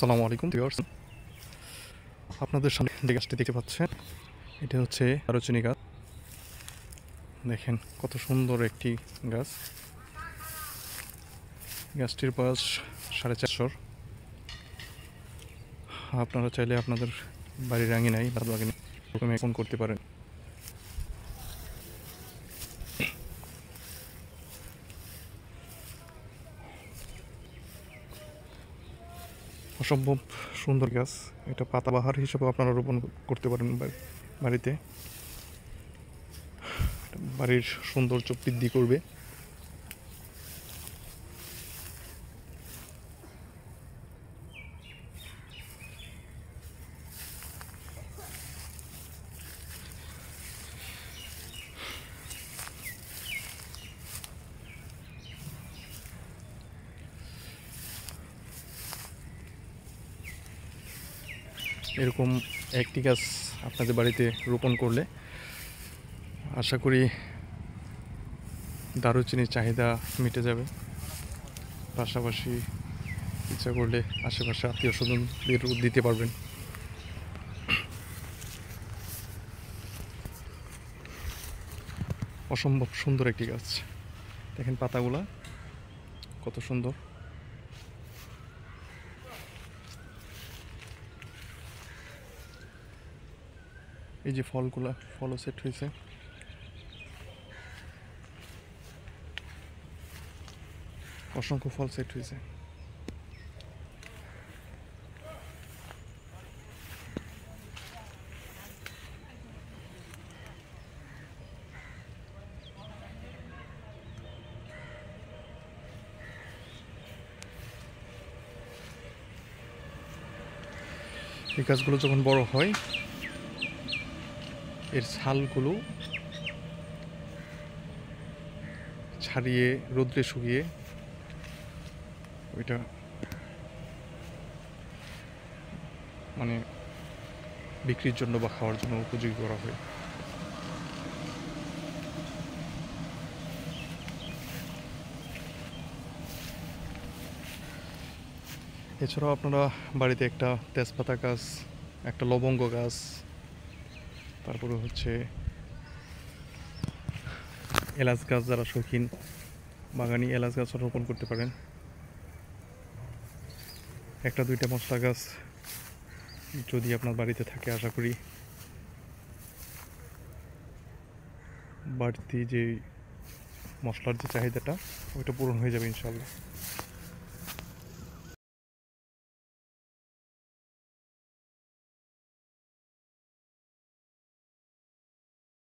আসসালামু আলাইকুম ভিউয়ার্স, আপনাদের সামনে যে গাছটি দেখতে পাচ্ছেন এটা হচ্ছে দারুচিনি গাছ। দেখেন কত সুন্দর একটি গাছ। গাছটির বয়স 450। আপনারা চাইলে আপনাদের বাড়ির আঙিনায় বা বাগানে রোপণ করতে পারেন। অসম্ভব সুন্দর গাছ। এটা পাতাবাহার হিসেবে আপনারা রোপণ করতে পারেন বাড়িতে। বাড়ির সৌন্দর্য বৃদ্ধি করবে। এরকম একটি গাছ আপনাদের বাড়িতে রোপণ করলে আশা করি দারুচিনির চাহিদা মিটে যাবে। পাশাপাশি ইচ্ছা করলে আশেপাশে আত্মীয় স্বজনদের দিতে পারবেন। অসম্ভব সুন্দর একটি গাছ। দেখেন পাতাগুলা কত সুন্দর। এই যে ফলও সেট হয়েছে। অসংখ্য ফল সেট হয়েছে। এই গাছগুলো যখন বড় হয় এর ছালগুলো ছাড়িয়ে রোদ্রে শুকিয়ে ওইটা মানে বিক্রির জন্য বা খাওয়ার জন্য উপযোগী করা হয়। এছাড়াও আপনারা বাড়িতে একটা তেজপাতা গাছ, একটা লবঙ্গ গাছ, তারপরে হচ্ছে এলাচ গাছ, যারা শৌখিন বাগানি এলাচ গাছ রোপণ করতে পারেন। একটা দুইটা মশলা গাছ যদি আপনার বাড়িতে থাকে আশা করি বাড়তি যে মশলার যে চাহিদাটা ওইটা পূরণ হয়ে যাবে ইনশাআল্লাহ।